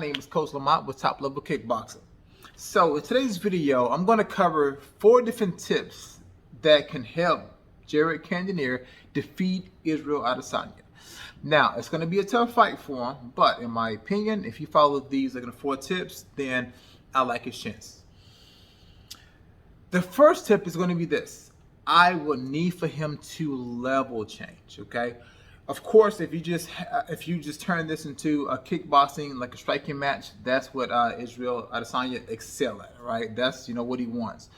name is Coach Lamont with Top Level Kickboxing. So in today's video, I'm going to cover 4 different tips that can help Jared Cannonier defeat Israel Adesanya. Now, it's going to be a tough fight for him, but in my opinion, if he follows these 4 tips, then I like his chance. The first tip is going to be this. I will need for him to level change, okay? Of course, if you just turn this into a kickboxing, like a striking match, that's what Israel Adesanya excel at, right? That's what he wants.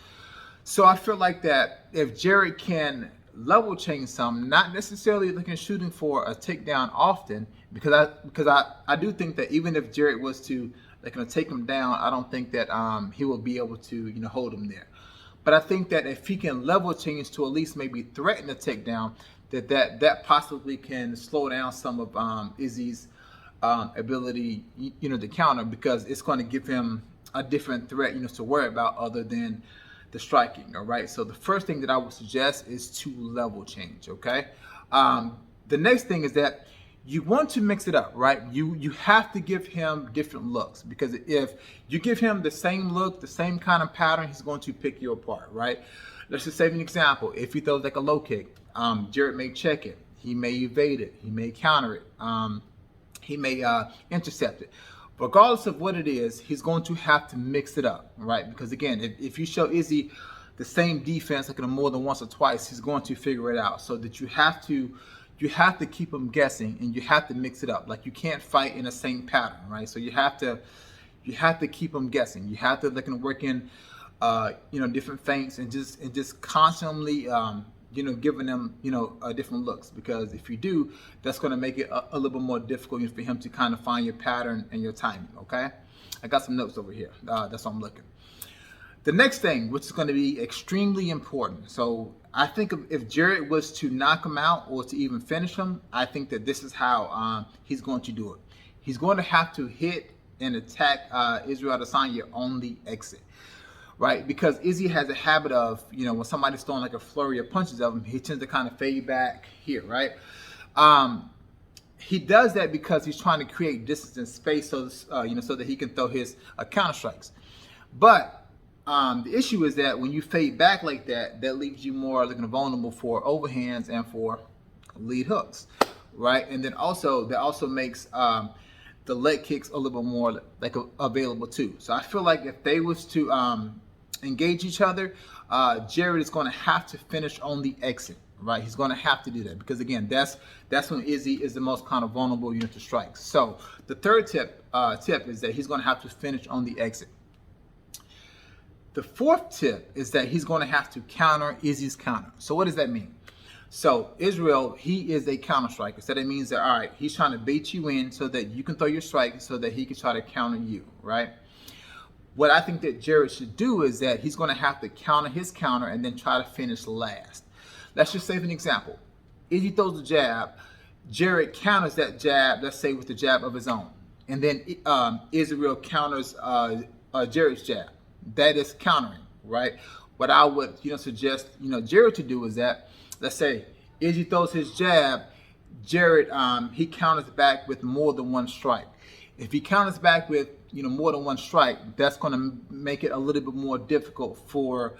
So I feel like that if Jared can level change some, not necessarily shooting for a takedown often, because I do think that even if Jared was to take him down, I don't think that he will be able to hold him there. But I think that if he can level change to at least maybe threaten a takedown, that possibly can slow down some of Izzy's ability to counter, because it's going to give him a different threat to worry about other than the striking. All right, so the first thing that I would suggest is to level change. Okay, the next thing is that you want to mix it up, right? You have to give him different looks, because if you give him the same look, the same kind of pattern, he's going to pick you apart, right? Let's just say an example. If he throws a low kick, Jared may check it, he may evade it, he may counter it, he may intercept it. Regardless of what it is, he's going to have to mix it up, right? Because again, if you show Izzy the same defense more than once or twice, he's going to figure it out. So that you have to keep him guessing, and you have to mix it up. You can't fight in the same pattern, right? So you have to keep him guessing. You have to work in different feints, and just constantly giving them different looks, because if you do, that's going to make it a little bit more difficult for him to kind of find your pattern and your timing. Okay, I got some notes over here. That's what I'm looking. The next thing, which is going to be extremely important. So I think if Jared was to knock him out or to even finish him, I think that this is how he's going to do it. He's going to have to hit and attack Israel Adesanya on the exit, right? Because Izzy has a habit of, when somebody's throwing a flurry of punches at him, he tends to kind of fade back here, right? He does that because he's trying to create distance and space, so so that he can throw his counter strikes. But the issue is that when you fade back like that, that leaves you more vulnerable for overhands and for lead hooks, right? And then that also makes the leg kicks a little bit more available too. So I feel like if they was to engage each other, Jared is going to have to finish on the exit, right? He's going to have to do that, because again, that's when Izzy is the most kind of vulnerable to strikes. So the third tip is that he's going to have to finish on the exit. The fourth tip is that he's going to have to counter Izzy's counter. So what does that mean? So Israel, he is a counter striker. So that means that, all right, he's trying to bait you in so that you can throw your strike, so that he can try to counter you, right? What I think that Jared should do is that he's going to have to counter his counter and then try to finish last. Let's just say, for an example, Izzy throws the jab, Jared counters that jab, let's say with the jab of his own, and then Israel counters Jared's jab. That is countering, right? What I would suggest Jared to do is that, let's say Izzy throws his jab, Jared he counters back with more than one strike. If he counters back with more than one strike, that's going to make it a little bit more difficult for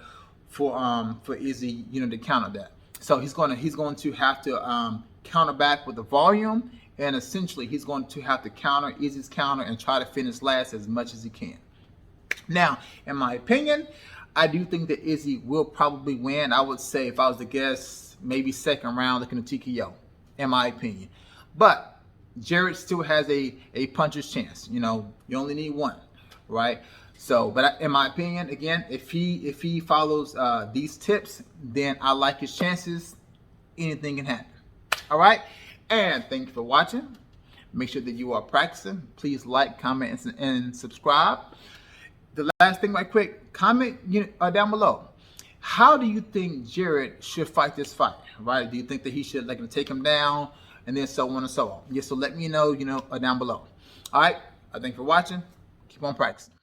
Izzy to counter that. So he's going to have to counter back with the volume, and essentially he's going to have to counter Izzy's counter and try to finish last as much as he can. Now, in my opinion, I do think that Izzy will probably win. I would say, if I was to guess, maybe second round, looking at TKO, in my opinion. But Jared still has a puncher's chance. You only need one, right? So, but in my opinion, again, if he follows these tips, then I like his chances. Anything can happen. All right? And thank you for watching. Make sure that you are practicing. Please like, comment, and subscribe. The last thing, right quick, comment down below. How do you think Jared should fight this fight, right? Do you think that he should take him down, and then so on and so on? Yeah, so let me know, down below. All right, I thank you for watching. Keep on practicing.